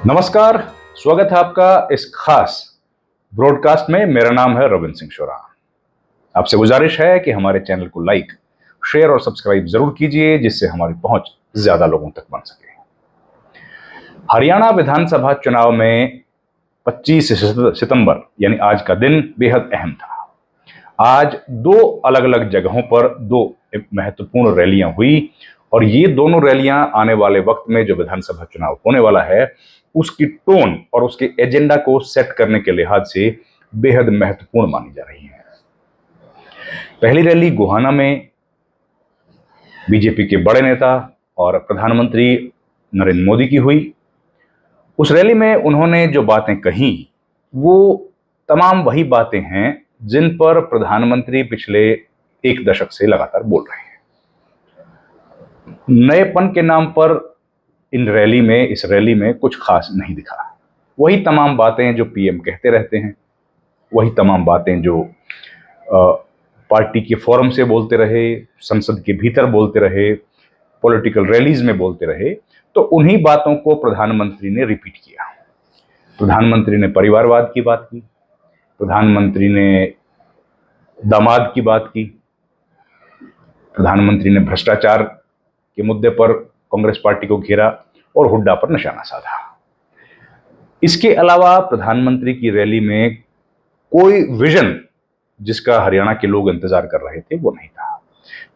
नमस्कार। स्वागत है आपका इस खास ब्रॉडकास्ट में। मेरा नाम है रविंद्र सिंह शोरा। आपसे गुजारिश है कि हमारे चैनल को लाइक, शेयर और सब्सक्राइब जरूर कीजिए, जिससे हमारी पहुंच ज्यादा लोगों तक बन सके। हरियाणा विधानसभा चुनाव में 25 सितंबर यानी आज का दिन बेहद अहम था। आज दो अलग अलग जगहों पर दो महत्वपूर्ण रैलियां हुई और ये दोनों रैलियां आने वाले वक्त में जो विधानसभा चुनाव होने वाला है उसकी टोन और उसके एजेंडा को सेट करने के लिहाज से बेहद महत्वपूर्ण मानी जा रही है। पहली रैली गोहाना में बीजेपी के बड़े नेता और प्रधानमंत्री नरेंद्र मोदी की हुई। उस रैली में उन्होंने जो बातें कही वो तमाम वही बातें हैं जिन पर प्रधानमंत्री पिछले एक दशक से लगातार बोल रहे हैं। नएपन के नाम पर इस रैली में कुछ खास नहीं दिखा। वही तमाम बातें जो पीएम कहते रहते हैं, वही तमाम बातें जो पार्टी के फोरम से बोलते रहे, संसद के भीतर बोलते रहे, पॉलिटिकल रैलीज में बोलते रहे, तो उन्हीं बातों को प्रधानमंत्री ने रिपीट किया। प्रधानमंत्री ने परिवारवाद की बात की, प्रधानमंत्री ने दामाद की बात की, प्रधानमंत्री ने भ्रष्टाचार के मुद्दे पर कांग्रेस पार्टी को घेरा और हुड्डा पर निशाना साधा। इसके अलावा प्रधानमंत्री की रैली में कोई विजन जिसका हरियाणा के लोग इंतजार कर रहे थे वो नहीं था।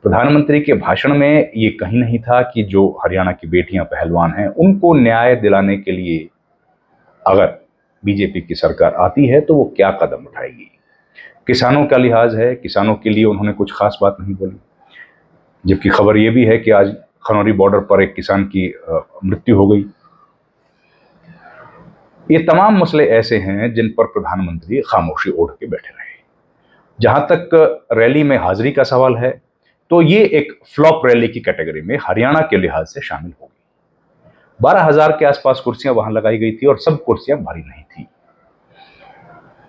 प्रधानमंत्री के भाषण में ये कहीं नहीं था कि जो हरियाणा की बेटियां पहलवान हैं उनको न्याय दिलाने के लिए अगर बीजेपी की सरकार आती है तो वो क्या कदम उठाएगी। किसानों का लिहाज है, किसानों के लिए उन्होंने कुछ खास बात नहीं बोली। जबकि खबर यह भी है कि आज खनौरी बॉर्डर पर एक किसान की मृत्यु हो गई। ये तमाम मसले ऐसे हैं जिन पर प्रधानमंत्री खामोशी ओढ़ के बैठे रहे। जहां तक रैली में हाजिरी का सवाल है तो ये एक फ्लॉप रैली की कैटेगरी में हरियाणा के लिहाज से शामिल होगी। 12,000 के आसपास कुर्सियां वहां लगाई गई थी और सब कुर्सियां भरी नहीं थी।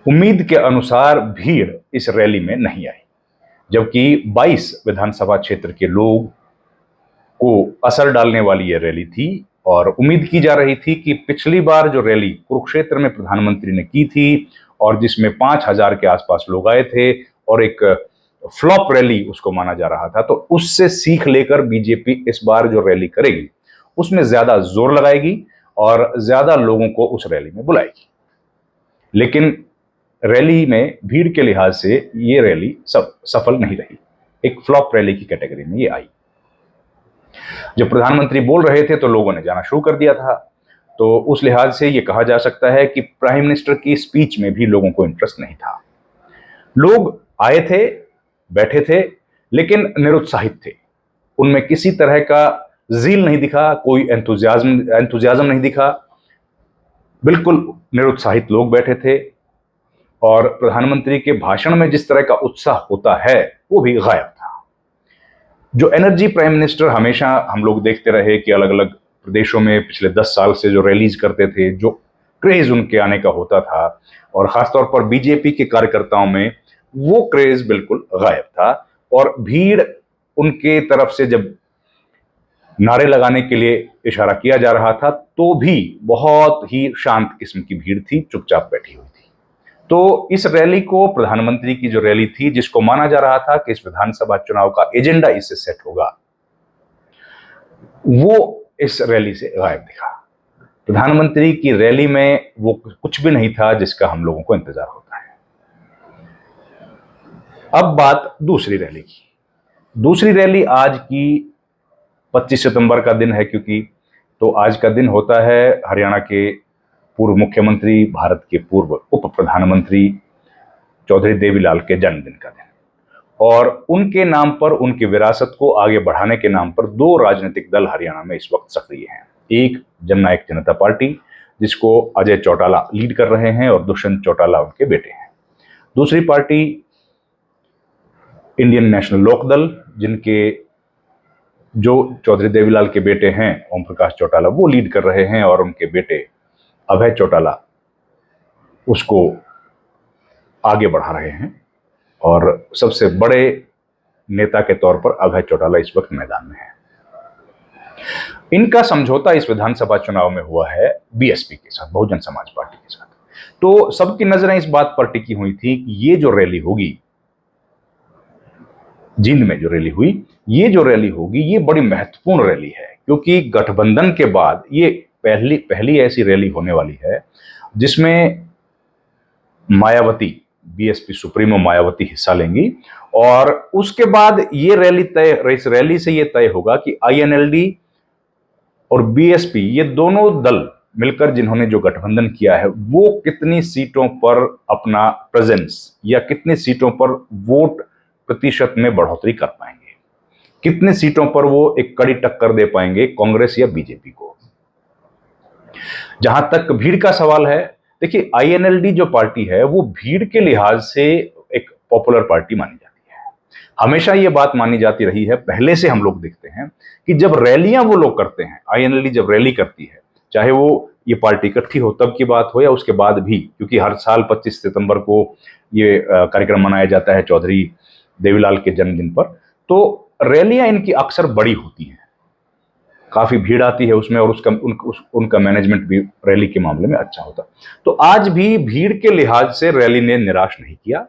उम्मीद के अनुसार भीड़ इस रैली में नहीं आई, जबकि 22 विधानसभा क्षेत्र के लोग को असर डालने वाली यह रैली थी और उम्मीद की जा रही थी कि पिछली बार जो रैली कुरुक्षेत्र में प्रधानमंत्री ने की थी और जिसमें 5,000 के आसपास लोग आए थे और एक फ्लॉप रैली उसको माना जा रहा था, तो उससे सीख लेकर बीजेपी इस बार जो रैली करेगी उसमें ज्यादा जोर लगाएगी और ज्यादा लोगों को उस रैली में बुलाएगी। लेकिन रैली में भीड़ के लिहाज से ये रैली सफल नहीं रही। एक फ्लॉप रैली की कैटेगरी में ये आई। जब प्रधानमंत्री बोल रहे थे तो लोगों ने जाना शुरू कर दिया था, तो उस लिहाज से यह कहा जा सकता है कि प्राइम मिनिस्टर की स्पीच में भी लोगों को इंटरेस्ट नहीं था। लोग आए थे, बैठे थे, लेकिन निरुत्साहित थे। उनमें किसी तरह का जील नहीं दिखा, कोई एंथुजियाज्म नहीं दिखा। बिल्कुल निरुत्साहित लोग बैठे थे और प्रधानमंत्री के भाषण में जिस तरह का उत्साह होता है वो भी गायब था। जो एनर्जी प्राइम मिनिस्टर हमेशा हम लोग देखते रहे कि अलग अलग प्रदेशों में पिछले 10 साल से जो रैलीज करते थे, जो क्रेज उनके आने का होता था और खासतौर पर बीजेपी के कार्यकर्ताओं में वो क्रेज बिल्कुल गायब था। और भीड़ उनके तरफ से जब नारे लगाने के लिए इशारा किया जा रहा था तो भी बहुत ही शांत किस्म की भीड़ थी, चुपचाप बैठी हुई थी। तो इस रैली को, प्रधानमंत्री की जो रैली थी जिसको माना जा रहा था कि इस विधानसभा चुनाव का एजेंडा इससे सेट होगा, वो इस रैली से गायब दिखा। प्रधानमंत्री की रैली में वो कुछ भी नहीं था जिसका हम लोगों को इंतजार होता है। अब बात दूसरी रैली की। दूसरी रैली आज की 25 सितंबर का दिन है, क्योंकि तो आज का दिन होता है हरियाणा के पूर्व मुख्यमंत्री, भारत के पूर्व उप प्रधानमंत्री चौधरी देवीलाल के जन्मदिन का दिन। और उनके नाम पर, उनकी विरासत को आगे बढ़ाने के नाम पर दो राजनीतिक दल हरियाणा में इस वक्त सक्रिय हैं। एक जननायक जनता पार्टी, जिसको अजय चौटाला लीड कर रहे हैं और दुष्यंत चौटाला उनके बेटे हैं। दूसरी पार्टी इंडियन नेशनल लोकदल, जिनके जो चौधरी देवीलाल के बेटे हैं ओम प्रकाश चौटाला वो लीड कर रहे हैं और उनके बेटे अभय चौटाला उसको आगे बढ़ा रहे हैं। और सबसे बड़े नेता के तौर पर अभय चौटाला इस वक्त मैदान में है। इनका समझौता इस विधानसभा चुनाव में हुआ है बीएसपी के साथ, बहुजन समाज पार्टी के साथ। तो सबकी नजरें इस बात पर टिकी हुई थी कि ये जो रैली होगी, जींद में जो रैली हुई, ये जो रैली होगी ये बड़ी महत्वपूर्ण रैली है, क्योंकि गठबंधन के बाद ये पहली ऐसी रैली होने वाली है जिसमें मायावती, बीएसपी सुप्रीमो मायावती हिस्सा लेंगी। और उसके बाद ये रैली इस रैली से ये तय होगा कि आईएनएलडी और बीएसपी, ये दोनों दल मिलकर जिन्होंने जो गठबंधन किया है, वो कितनी सीटों पर अपना प्रेजेंस या कितनी सीटों पर वोट प्रतिशत में बढ़ोतरी कर पाएंगे, कितने सीटों पर वो एक कड़ी टक्कर दे पाएंगे कांग्रेस या बीजेपी को। जहां तक भीड़ का सवाल है, देखिए आईएनएलडी जो पार्टी है वो भीड़ के लिहाज से एक पॉपुलर पार्टी मानी जाती है। हमेशा ये बात मानी जाती रही है, पहले से हम लोग देखते हैं कि जब रैलियां वो लोग करते हैं, आईएनएलडी जब रैली करती है, चाहे वो ये पार्टी इकट्ठी हो तब की बात हो या उसके बाद भी, क्योंकि हर साल 25 सितंबर को ये कार्यक्रम मनाया जाता है चौधरी देवीलाल के जन्मदिन पर, तो रैलियां इनकी अक्सर बड़ी होती हैं, काफी भीड़ आती है उसमें, और उनका मैनेजमेंट भी रैली के मामले में अच्छा होता। तो आज भी भीड़ के लिहाज से रैली ने निराश नहीं किया,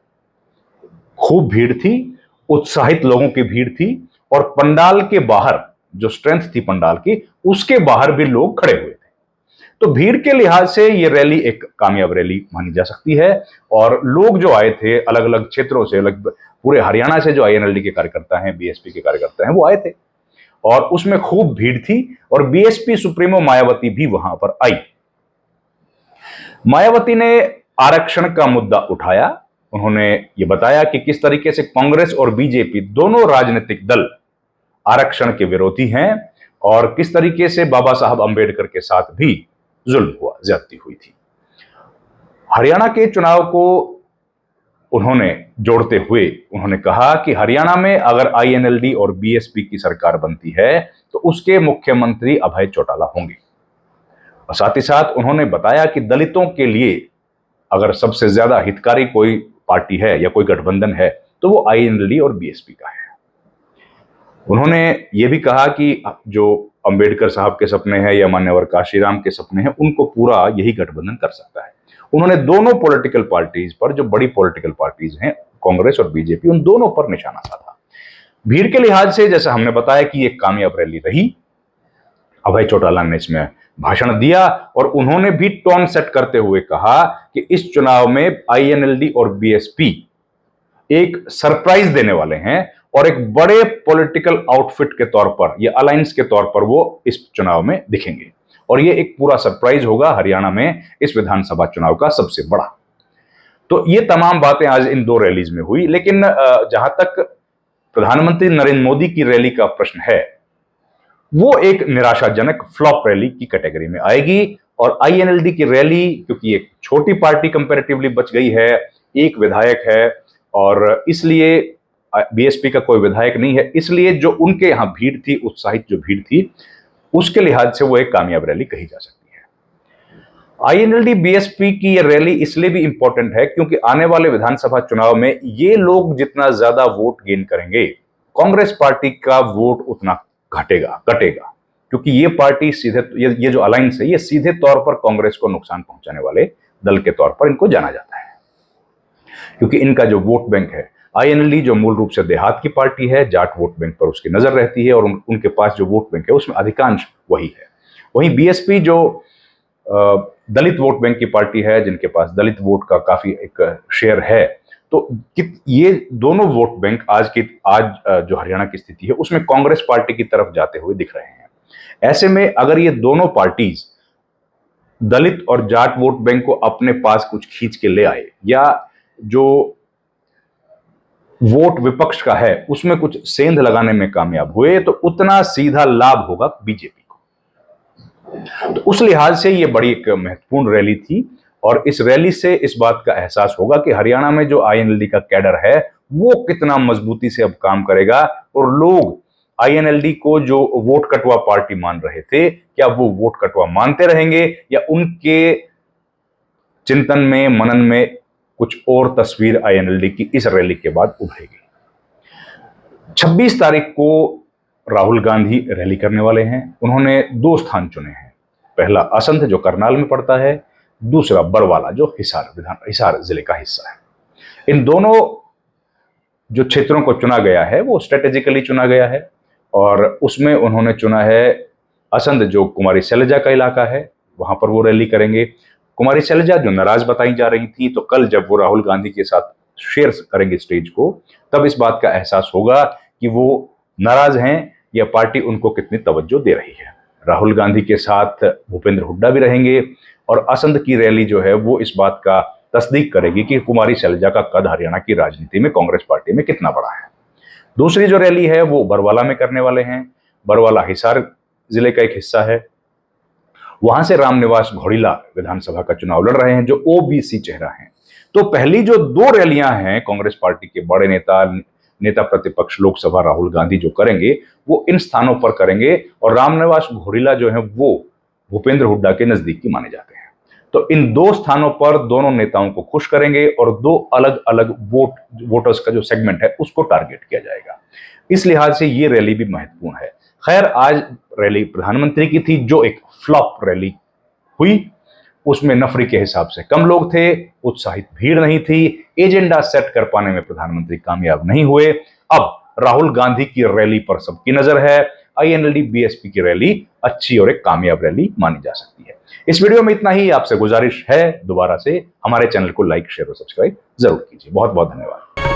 खूब भीड़ थी, उत्साहित लोगों की भीड़ थी, और पंडाल के बाहर जो स्ट्रेंथ थी पंडाल की, उसके बाहर भी लोग खड़े हुए थे। तो भीड़ के लिहाज से ये रैली एक कामयाब रैली मानी जा सकती है। और लोग जो आए थे अलग अलग क्षेत्रों से, पूरे हरियाणा से जो आईएनएलडी के कार्यकर्ता हैं, बीएसपी के कार्यकर्ता हैं, वो आए थे और उसमें खूब भीड़ थी। और बीएसपी सुप्रीमो मायावती भी वहां पर आई। मायावती ने आरक्षण का मुद्दा उठाया। उन्होंने ये बताया कि किस तरीके से कांग्रेस और बीजेपी दोनों राजनीतिक दल आरक्षण के विरोधी हैं, और किस तरीके से बाबा साहब अंबेडकर के साथ भी जुल्म हुआ, ज्यादती हुई थी। हरियाणा के चुनाव को उन्होंने जोड़ते हुए उन्होंने कहा कि हरियाणा में अगर आईएनएलडी और बीएसपी की सरकार बनती है तो उसके मुख्यमंत्री अभय चौटाला होंगे। और साथ ही साथ उन्होंने बताया कि दलितों के लिए अगर सबसे ज्यादा हितकारी कोई पार्टी है या कोई गठबंधन है तो वो आईएनएलडी और बीएसपी का है। उन्होंने ये भी कहा कि जो अंबेडकर साहब के सपने हैं या मान्यवर काशीराम के सपने हैं, उनको पूरा यही गठबंधन कर सकता है। उन्होंने दोनों पॉलिटिकल पार्टीज पर, जो बड़ी पॉलिटिकल पार्टीज हैं कांग्रेस और बीजेपी, उन दोनों पर निशाना साधा। भीड़ के लिहाज से जैसा हमने बताया कि एक कामयाब रैली रही। अभय चौटाला ने इसमें भाषण दिया और उन्होंने भी टोन सेट करते हुए कहा कि इस चुनाव में आईएनएलडी और बीएसपी एक सरप्राइज देने वाले हैं, और एक बड़े पॉलिटिकल आउटफिट के तौर पर या अलायंस के तौर पर वो इस चुनाव में दिखेंगे। और ये एक पूरा सरप्राइज होगा हरियाणा में इस विधानसभा चुनाव का सबसे बड़ा। तो ये तमाम बातें आज इन दो रैलीज में हुई। लेकिन जहां तक प्रधानमंत्री नरेंद्र मोदी की रैली का प्रश्न है, वो एक निराशाजनक फ्लॉप रैली की कैटेगरी में आएगी। और आईएनएलडी की रैली, क्योंकि एक छोटी पार्टी कंपैरेटिवली बच गई है, एक विधायक है, और इसलिए बीएसपी का कोई विधायक नहीं है, इसलिए जो उनके यहां भीड़ थी, उत्साहित जो भीड़ थी, उसके लिहाज से वो एक कामयाब रैली कही जा सकती है। आईएनएलडी बीएसपी की ये रैली इसलिए भी इंपॉर्टेंट है क्योंकि आने वाले विधानसभा चुनाव में ये लोग जितना ज्यादा वोट गेन करेंगे, कांग्रेस पार्टी का वोट उतना घटेगा, क्योंकि ये पार्टी सीधे, ये जो अलायंस है, ये सीधे तौर पर कांग्रेस को नुकसान पहुंचाने वाले दल के तौर पर इनको जाना जाता है। क्योंकि इनका जो वोट बैंक है, आईएनएलडी जो मूल रूप से देहात की पार्टी है, जाट वोट बैंक पर उसकी नजर रहती है, और उनके पास जो वोट बैंक है उसमें अधिकांश वही है। वहीं बीएसपी जो दलित वोट बैंक की पार्टी है, जिनके पास दलित वोट का काफी एक शेयर है, तो ये दोनों वोट बैंक आज जो हरियाणा की स्थिति है उसमें कांग्रेस पार्टी की तरफ जाते हुए दिख रहे हैं। ऐसे में अगर ये दोनों पार्टीज दलित और जाट वोट बैंक को अपने पास कुछ खींच के ले आए, या जो वोट विपक्ष का है उसमें कुछ सेंध लगाने में कामयाब हुए, तो उतना सीधा लाभ होगा बीजेपी को। तो उस लिहाज से ये बड़ी एक महत्वपूर्ण रैली थी, और इस रैली से इस बात का एहसास होगा कि हरियाणा में जो आईएनएलडी का कैडर है वो कितना मजबूती से अब काम करेगा, और लोग आईएनएलडी को जो वोट कटवा पार्टी मान रहे थे, क्या वो वोट कटवा मानते रहेंगे, या उनके चिंतन में, मनन में कुछ और तस्वीर आईएनएलडी की इस रैली के बाद उभरेगी। 26 तारीख को राहुल गांधी रैली करने वाले हैं। उन्होंने 2 स्थान चुने हैं, पहला असंध जो करनाल में पड़ता है, दूसरा बरवाला जो हिसार जिले का हिस्सा है। इन दोनों जो क्षेत्रों को चुना गया है वो स्ट्रेटेजिकली चुना गया है और उसमें उन्होंने चुना है असंध जो कुमारी शैलजा का इलाका है, वहां पर वो रैली करेंगे। कुमारी शैलजा जो नाराज बताई जा रही थी, तो कल जब वो राहुल गांधी के साथ शेयर करेंगे स्टेज को, तब इस बात का एहसास होगा कि वो नाराज हैं या पार्टी उनको कितनी तवज्जो दे रही है। राहुल गांधी के साथ भूपेंद्र हुड्डा भी रहेंगे और असंध की रैली जो है वो इस बात का तस्दीक करेगी कि कुमारी शैलजा का कद हरियाणा की राजनीति में, कांग्रेस पार्टी में कितना बड़ा है। दूसरी जो रैली है वो बरवाला में करने वाले हैं। बरवाला हिसार जिले का एक हिस्सा है। वहां से रामनिवास घोड़ीला विधानसभा का चुनाव लड़ रहे हैं जो ओबीसी चेहरा हैं। तो पहली जो 2 रैलियां हैं कांग्रेस पार्टी के बड़े नेता प्रतिपक्ष लोकसभा राहुल गांधी जो करेंगे वो इन स्थानों पर करेंगे और रामनिवास घोड़ीला जो है वो भूपेंद्र हुड्डा के नजदीकी माने जाते हैं। तो इन 2 स्थानों पर दोनों नेताओं को खुश करेंगे और 2 अलग अलग वोटर्स का जो सेगमेंट है उसको टारगेट किया जाएगा। इस लिहाज से ये रैली भी महत्वपूर्ण है। खैर, आज रैली प्रधानमंत्री की थी जो एक फ्लॉप रैली हुई। उसमें नफरी के हिसाब से कम लोग थे, उत्साहित भीड़ नहीं थी, एजेंडा सेट कर पाने में प्रधानमंत्री कामयाब नहीं हुए। अब राहुल गांधी की रैली पर सबकी नजर है। आईएनएलडी बीएसपी की रैली अच्छी और एक कामयाब रैली मानी जा सकती है। इस वीडियो में इतना ही। आपसे गुजारिश है दोबारा से हमारे चैनल को लाइक, शेयर और सब्सक्राइब जरूर कीजिए। बहुत बहुत धन्यवाद।